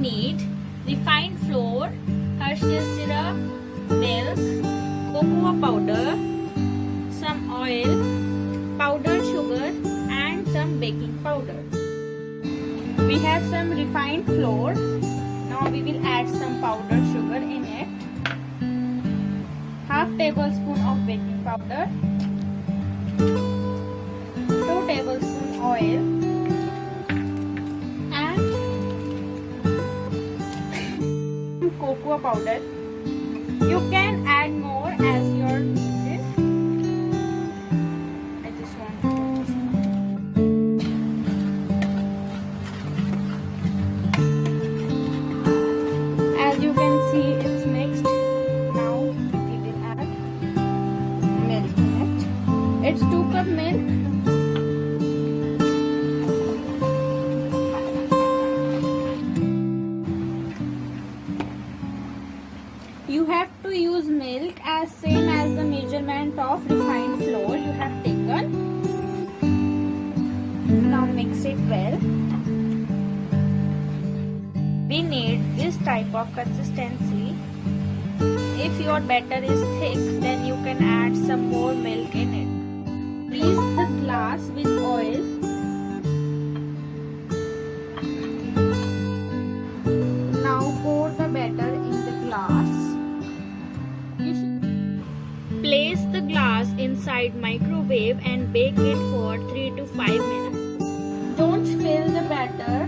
need refined flour, Hershey's syrup, milk, cocoa powder, some oil, powdered sugar and some baking powder. We have some refined flour. Now we will add some powdered sugar in it. Half tablespoon of baking powder. 2 tablespoon oil. And cocoa powder. You can add more as your needed. I just want to put this one. As you can see, it's mixed. Now we will add milk in it. It's 2 cup milk. You have to use milk as same as the measurement of refined flour you have taken. Now mix it well. We need this type of consistency. If your batter is thick, then you can add some more milk in it. Grease the glass with oil. Now pour the batter in the glass. Place the glass inside microwave and bake it for 3 to 5 minutes. Don't fill the batter